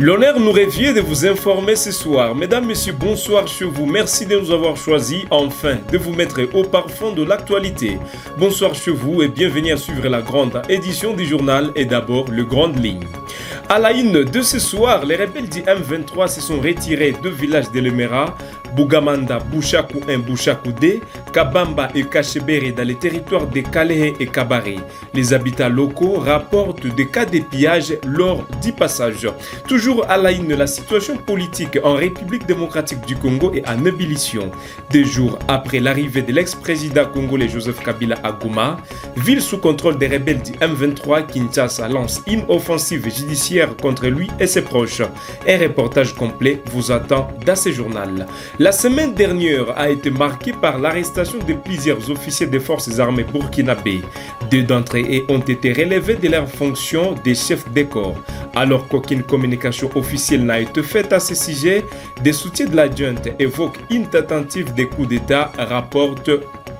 L'honneur nous revient de vous informer ce soir. Mesdames, Messieurs, bonsoir chez vous. Merci de nous avoir choisis, enfin, de vous mettre au parfum de l'actualité. Bonsoir chez vous et bienvenue à suivre la grande édition du journal et d'abord le Grande Ligne. À la une de ce soir, les rebelles du M23 se sont retirés de villages de Lemera, Bougamanda, Bouchakou 1, Bouchakou 2, Kabamba et Kachebere dans les territoires de Kalehe et Kabare. Les habitants locaux rapportent des cas de pillage lors du passage. Toujours à la une, la situation politique en République démocratique du Congo est en ébullition. 2 jours après l'arrivée de l'ex-président congolais Joseph Kabila à Goma, ville sous contrôle des rebelles du M23, Kinshasa lance une offensive judiciaire contre lui et ses proches. Un reportage complet vous attend dans ce journal. La semaine dernière a été marquée par l'arrestation de plusieurs officiers des forces armées burkinabés. 2 d'entre eux ont été relevés de leurs fonctions de chefs de corps. Alors qu'aucune communication officielle n'a été faite à ce sujet, des soutiens de la junte évoquent une tentative de coup d'État, rapportent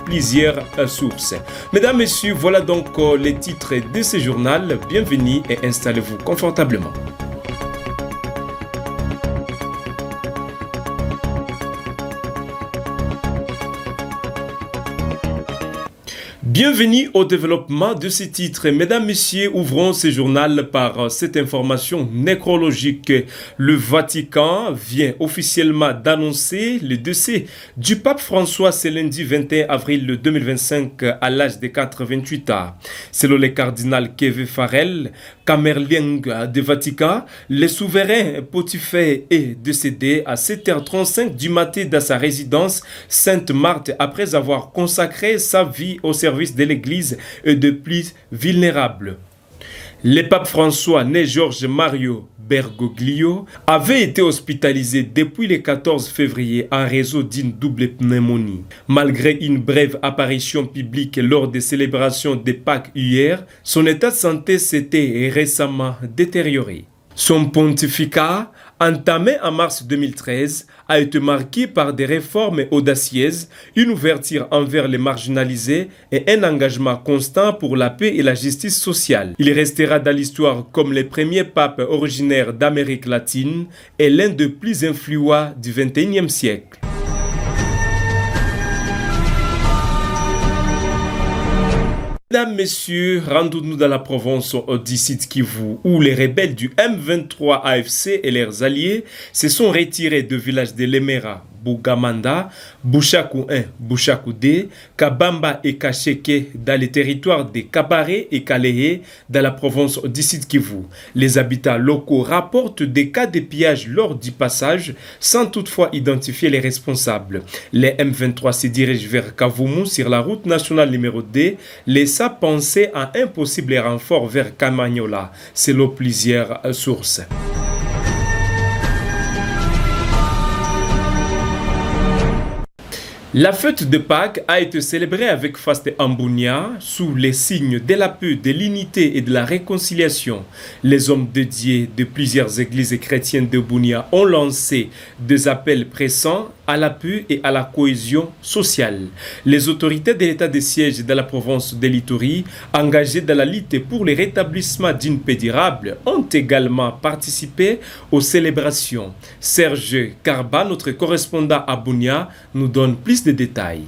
plusieurs sources. Mesdames, Messieurs, voilà donc les titres de ce journal. Bienvenue et installez-vous confortablement. Bienvenue au développement de ces titres. Mesdames, Messieurs, ouvrons ce journal par cette information nécrologique. Le Vatican vient officiellement d'annoncer le décès du pape François ce lundi 21 avril 2025 à l'âge de 88 ans. Selon le cardinal Kevin Farrell, Camerlien du Vatican, le souverain pontife est décédé à 7h35 du matin dans sa résidence Sainte-Marthe après avoir consacré sa vie au service de l'Église et de plus vulnérables. Le pape François, né Georges Mario Bergoglio, avait été hospitalisé depuis le 14 février en raison d'une double pneumonie. Malgré une brève apparition publique lors des célébrations de Pâques hier, son état de santé s'était récemment détérioré. Son pontificat, entamé en mars 2013, a été marqué par des réformes audacieuses, une ouverture envers les marginalisés et un engagement constant pour la paix et la justice sociale. Il restera dans l'histoire comme le premier pape originaire d'Amérique latine et l'un des plus influents du XXIe siècle. Mesdames, Messieurs, rendons-nous dans la province du Sud Kivu où les rebelles du M23 AFC et leurs alliés se sont retirés de villages de Lemera, Bougamanda, Bouchakou 1, Bouchakou 2, Kabamba et Kacheke dans les territoires de Kabare et Kalehe dans la province du Sud Kivu. Les habitants locaux rapportent des cas de pillage lors du passage sans toutefois identifier les responsables. Les M23 se dirigent vers Kavumu sur la route nationale numéro 2, laissant penser à un possible renfort vers Kamanyola, selon plusieurs sources. La fête de Pâques a été célébrée avec faste en Bunia sous les signes de la paix, de l'unité et de la réconciliation. Les hommes dédiés de plusieurs églises chrétiennes de Bunia ont lancé des appels pressants à la paix et à la cohésion sociale. Les autorités de l'état de siège de la province de l'Ituri, engagées dans la lutte pour le rétablissement d'une paix durable, ont également participé aux célébrations. Serge Karba, notre correspondant à Bunia, nous donne plus de détails.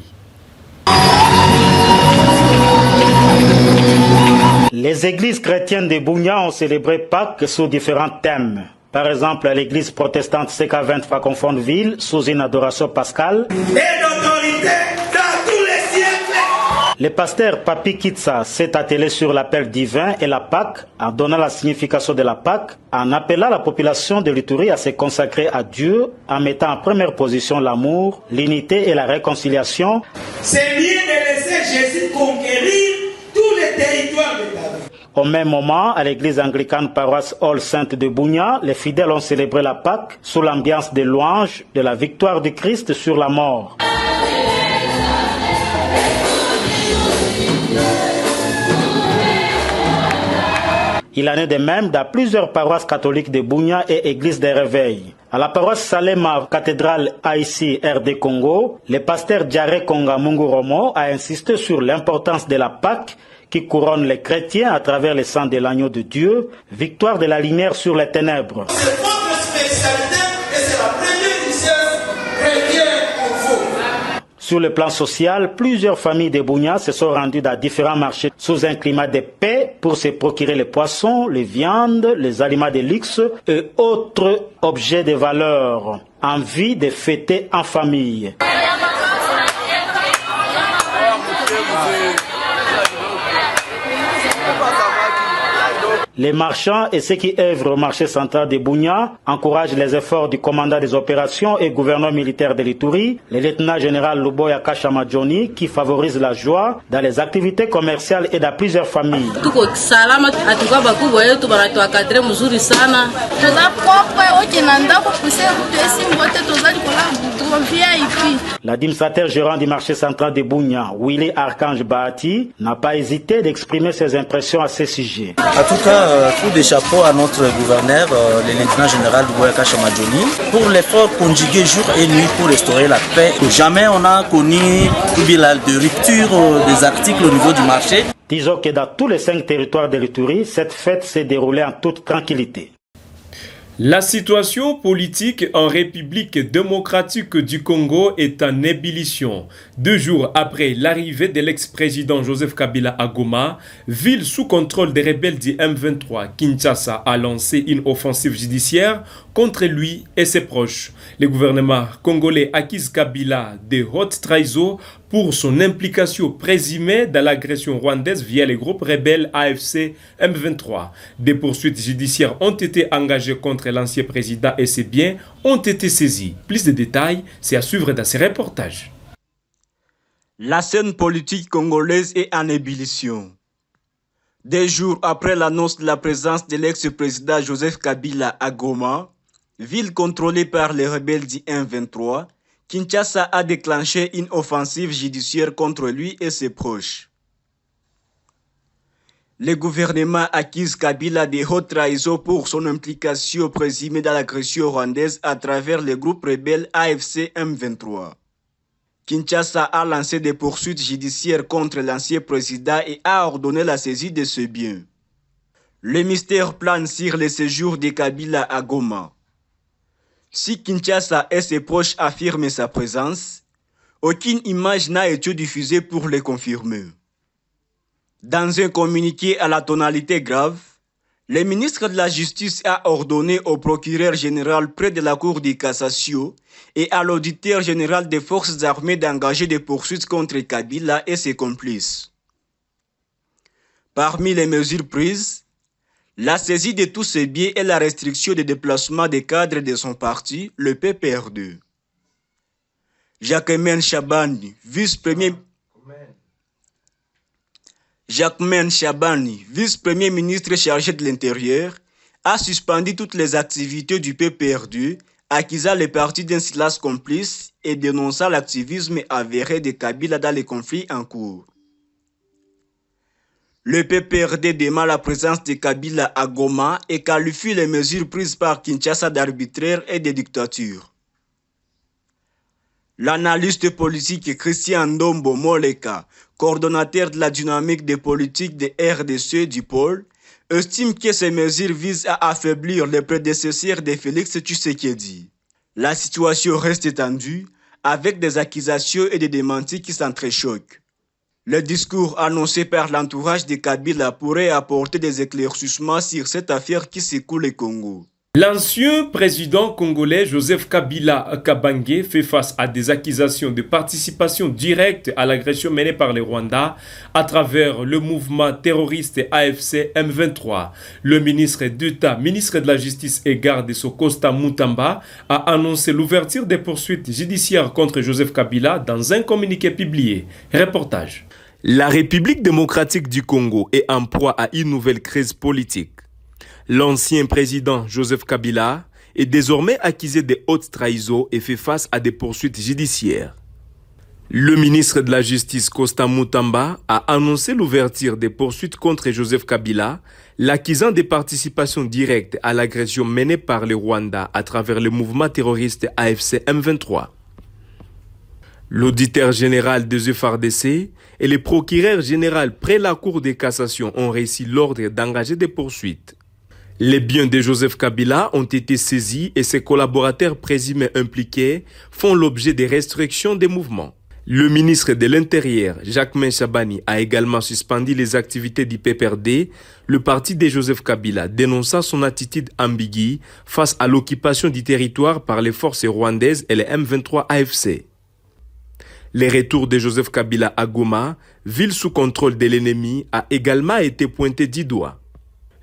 Les églises chrétiennes de Bunia ont célébré Pâques sous différents thèmes. Par exemple, l'église protestante CK23 Confondeville, sous une adoration pascale. Et d'autorité dans tous les siècles. Le pasteur Papi Kitsa s'est attelé sur l'appel divin et la Pâque, en donnant la signification de la Pâque, en appelant la population de l'Ituri à se consacrer à Dieu, en mettant en première position l'amour, l'unité et la réconciliation. C'est bien de laisser Jésus conquérir tous les territoires de la vie. Au même moment, à l'église anglicane paroisse All Sainte de Bunia, les fidèles ont célébré la Pâque sous l'ambiance des louanges de la victoire du Christ sur la mort. Il en est de même dans plusieurs paroisses catholiques de Bunia et églises des réveils. À la paroisse Salema, cathédrale Haïti RD Congo, le pasteur Djaré Konga Mungu Romo a insisté sur l'importance de la Pâque qui couronne les chrétiens à travers le sang de l'agneau de Dieu, victoire de la lumière sur les ténèbres. C'est votre Sur le plan social, plusieurs familles de Bunia se sont rendues dans différents marchés sous un climat de paix pour se procurer les poissons, les viandes, les aliments de luxe et autres objets de valeur, en vue de fêter en famille. Les marchands et ceux qui œuvrent au marché central de Bunia encouragent les efforts du commandant des opérations et gouverneur militaire de l'Ituri, le lieutenant-général Luboya Kashamadjoni, qui favorise la joie dans les activités commerciales et dans plusieurs familles. L'administrateur gérant du marché central de Bunia, Willy Archange Bahati, n'a pas hésité d'exprimer ses impressions à ce sujet. En tout cas, coup de chapeau à notre gouverneur, le lieutenant général Luboya Kashamadjoni, pour l'effort conjugué jour et nuit pour restaurer la paix. Jamais on a connu de rupture des articles au niveau du marché. Disons que dans tous les 5 territoires de l'Ituri, cette fête s'est déroulée en toute tranquillité. La situation politique en République démocratique du Congo est en ébullition. 2 jours après l'arrivée de l'ex-président Joseph Kabila à Goma, ville sous contrôle des rebelles du M23, Kinshasa a lancé une offensive judiciaire contre lui et ses proches. Le gouvernement congolais accuse Kabila de haute trahison pour son implication présumée dans l'agression rwandaise via les groupes rebelles AFC M23. Des poursuites judiciaires ont été engagées contre l'ancien président et ses biens ont été saisis. Plus de détails, c'est à suivre dans ces reportages. La scène politique congolaise est en ébullition. 2 jours après l'annonce de la présence de l'ex-président Joseph Kabila à Goma, ville contrôlée par les rebelles du M23, Kinshasa a déclenché une offensive judiciaire contre lui et ses proches. Le gouvernement accuse Kabila de haute trahison pour son implication présumée dans l'agression rwandaise à travers le groupe rebelle AFC M23. Kinshasa a lancé des poursuites judiciaires contre l'ancien président et a ordonné la saisie de ses biens. Le mystère plane sur le séjour de Kabila à Goma. Si Kinshasa et ses proches affirment sa présence, aucune image n'a été diffusée pour le confirmer. Dans un communiqué à la tonalité grave, le ministre de la Justice a ordonné au procureur général près de la Cour de cassation et à l'auditeur général des forces armées d'engager des poursuites contre Kabila et ses complices. Parmi les mesures prises, la saisie de tous ses biens et la restriction des déplacements des cadres de son parti, le PPR2. Jacquemain Chabani, vice-premier ministre chargé de l'Intérieur, a suspendu toutes les activités du PPR2, accusant les partis d'un silence complice et dénonçant l'activisme avéré de Kabila dans les conflits en cours. Le PPRD dément la présence de Kabila à Goma et qualifie les mesures prises par Kinshasa d'arbitraire et de dictature. L'analyste politique Christian Ndombo Moleka, coordonnateur de la dynamique des politiques de RDC du pôle, estime que ces mesures visent à affaiblir les prédécesseurs de Félix Tshisekedi. La situation reste tendue, avec des accusations et des démentis qui s'entrechoquent. Le discours annoncé par l'entourage de Kabila pourrait apporter des éclaircissements sur cette affaire qui secoue le Congo. L'ancien président congolais Joseph Kabila Kabange fait face à des accusations de participation directe à l'agression menée par les Rwandais à travers le mouvement terroriste AFC M23. Le ministre d'État, ministre de la Justice et garde de Costa Mutamba a annoncé l'ouverture des poursuites judiciaires contre Joseph Kabila dans un communiqué publié. Reportage. La République démocratique du Congo est en proie à une nouvelle crise politique. L'ancien président Joseph Kabila est désormais accusé de haute trahison et fait face à des poursuites judiciaires. Le ministre de la Justice Costa Mutamba a annoncé l'ouverture des poursuites contre Joseph Kabila, l'accusant de participation directe à l'agression menée par le Rwanda à travers le mouvement terroriste AFC M23. L'auditeur général des FARDC et le procureur général près la Cour de cassation ont reçu l'ordre d'engager des poursuites. Les biens de Joseph Kabila ont été saisis et ses collaborateurs présumés impliqués font l'objet des restrictions des mouvements. Le ministre de l'Intérieur, Jacquemain Chabani, a également suspendu les activités du PPRD. Le parti de Joseph Kabila dénonça son attitude ambiguë face à l'occupation du territoire par les forces rwandaises et les M23 AFC. Le retour de Joseph Kabila à Goma, ville sous contrôle de l'ennemi, a également été pointé du doigt.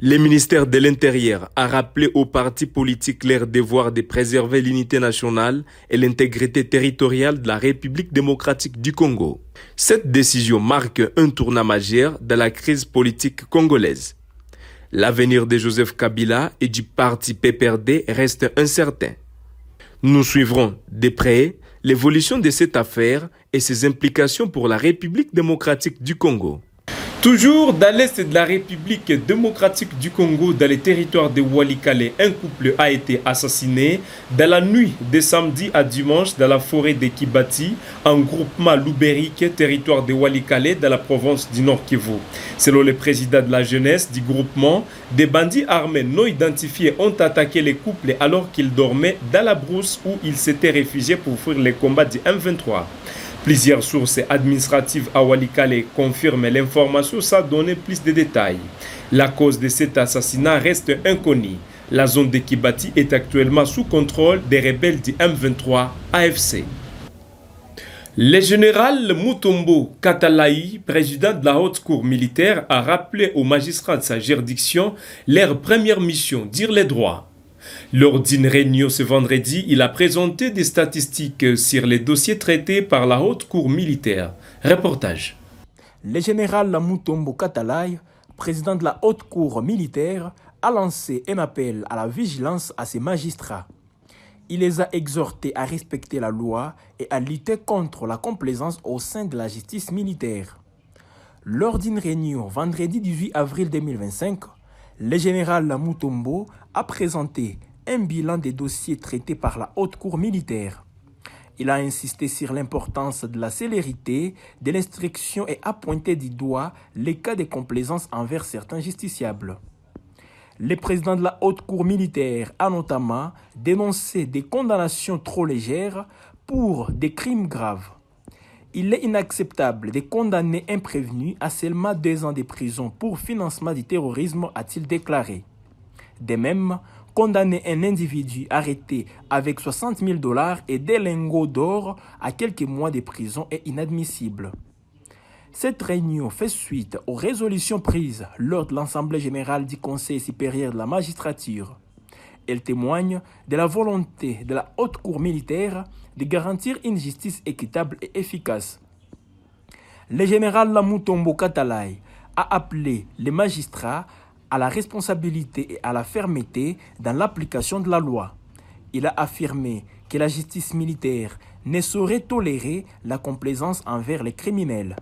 Le ministère de l'Intérieur a rappelé aux partis politiques leur devoir de préserver l'unité nationale et l'intégrité territoriale de la République démocratique du Congo. Cette décision marque un tournant majeur dans la crise politique congolaise. L'avenir de Joseph Kabila et du parti PPRD reste incertain. Nous suivrons de près l'évolution de cette affaire et ses implications pour la République démocratique du Congo. Toujours dans l'est de la République démocratique du Congo, dans les territoires de Walikale, un couple a été assassiné dans la nuit de samedi à dimanche dans la forêt de Kibati, en groupement Loubérique, territoire de Walikale, dans la province du Nord Kivu. Selon le président de la jeunesse du groupement, des bandits armés non identifiés ont attaqué les couples alors qu'ils dormaient dans la brousse où ils s'étaient réfugiés pour fuir les combats du M23. Plusieurs sources administratives à Walikale confirment l'information sans donner plus de détails. La cause de cet assassinat reste inconnue. La zone de Kibati est actuellement sous contrôle des rebelles du M23 AFC. Le général Mutombo Katalayi, président de la haute cour militaire, a rappelé aux magistrats de sa juridiction leur première mission, dire les droits. Lors d'une réunion ce vendredi, il a présenté des statistiques sur les dossiers traités par la haute cour militaire. Reportage. Le général Mutombo Katalayi, président de la haute cour militaire, a lancé un appel à la vigilance à ses magistrats. Il les a exhortés à respecter la loi et à lutter contre la complaisance au sein de la justice militaire. Lors d'une réunion vendredi 18 avril 2025, le général Mutombo a présenté un bilan des dossiers traités par la haute cour militaire. Il a insisté sur l'importance de la célérité de l'instruction et a pointé du doigt les cas de complaisance envers certains justiciables. Le président de la haute cour militaire a notamment dénoncé des condamnations trop légères pour des crimes graves. Il est inacceptable de condamner un prévenu à seulement 2 ans de prison pour financement du terrorisme, a-t-il déclaré. De même, condamner un individu arrêté avec 60 000 $ et des lingots d'or à quelques mois de prison est inadmissible. Cette réunion fait suite aux résolutions prises lors de l'Assemblée générale du Conseil supérieur de la magistrature. Elle témoigne de la volonté de la haute cour militaire de garantir une justice équitable et efficace. Le général Mutombo Katalayi a appelé les magistrats à la responsabilité et à la fermeté dans l'application de la loi. Il a affirmé que la justice militaire ne saurait tolérer la complaisance envers les criminels.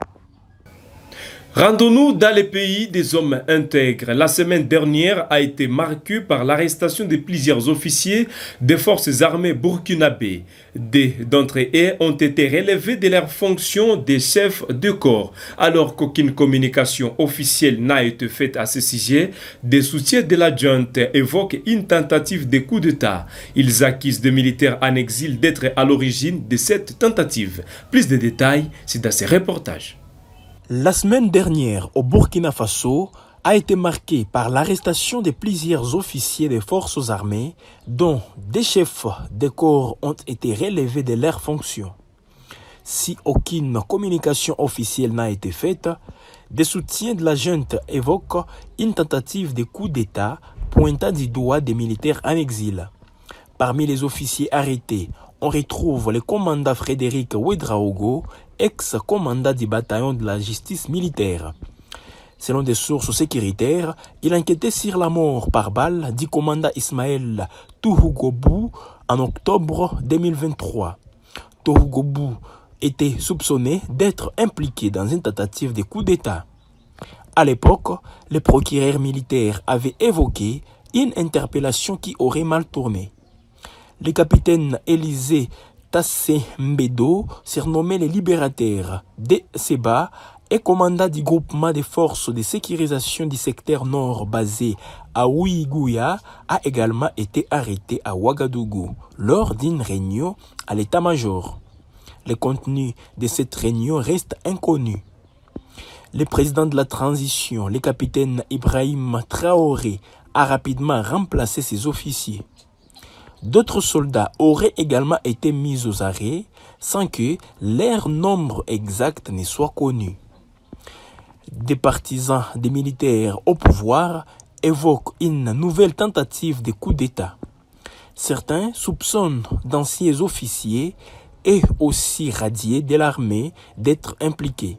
Rendons-nous dans les pays des hommes intègres. La semaine dernière a été marquée par l'arrestation de plusieurs officiers des forces armées burkinabées. Des d'entre eux ont été relevés de leurs fonctions de chefs de corps. Alors qu'aucune communication officielle n'a été faite à ce sujet, des soutiens de la junte évoquent une tentative de coup d'État. Ils accusent des militaires en exil d'être à l'origine de cette tentative. Plus de détails, c'est dans ces reportages. La semaine dernière, au Burkina Faso, a été marquée par l'arrestation de plusieurs officiers des forces armées, dont des chefs de corps ont été relevés de leurs fonctions. Si aucune communication officielle n'a été faite, des soutiens de la junte évoquent une tentative de coup d'État pointant du doigt des militaires en exil. Parmi les officiers arrêtés, on retrouve le commandant Frédéric Ouedraogo, ex-commandant du bataillon de la justice militaire. Selon des sources sécuritaires, il enquêtait sur la mort par balle du commandant Ismaël Touhougobou en octobre 2023. Touhougobou était soupçonné d'être impliqué dans une tentative de coup d'État. À l'époque, le procureur militaire avait évoqué une interpellation qui aurait mal tourné. Le capitaine Élisée Tassé Mbedo, surnommé les libérateurs de Seba, et commandant du groupement des forces de sécurisation du secteur nord basé à Ouigouya, a également été arrêté à Ouagadougou lors d'une réunion à l'état-major. Le contenu de cette réunion reste inconnu. Le président de la transition, le capitaine Ibrahim Traoré, a rapidement remplacé ses officiers. D'autres soldats auraient également été mis aux arrêts sans que leur nombre exact ne soit connu. Des partisans des militaires au pouvoir évoquent une nouvelle tentative de coup d'État. Certains soupçonnent d'anciens officiers et aussi radiés de l'armée d'être impliqués.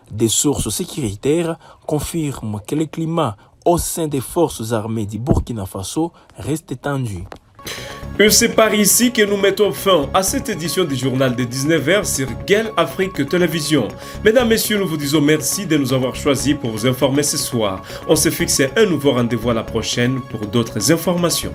Des sources sécuritaires confirment que le climat au sein des forces armées du Burkina Faso reste tendu. Et c'est par ici que nous mettons fin à cette édition du journal de 19h sur Gueule Afrique Télévision. Mesdames, Messieurs, nous vous disons merci de nous avoir choisis pour vous informer ce soir. On se fixe un nouveau rendez-vous à la prochaine pour d'autres informations.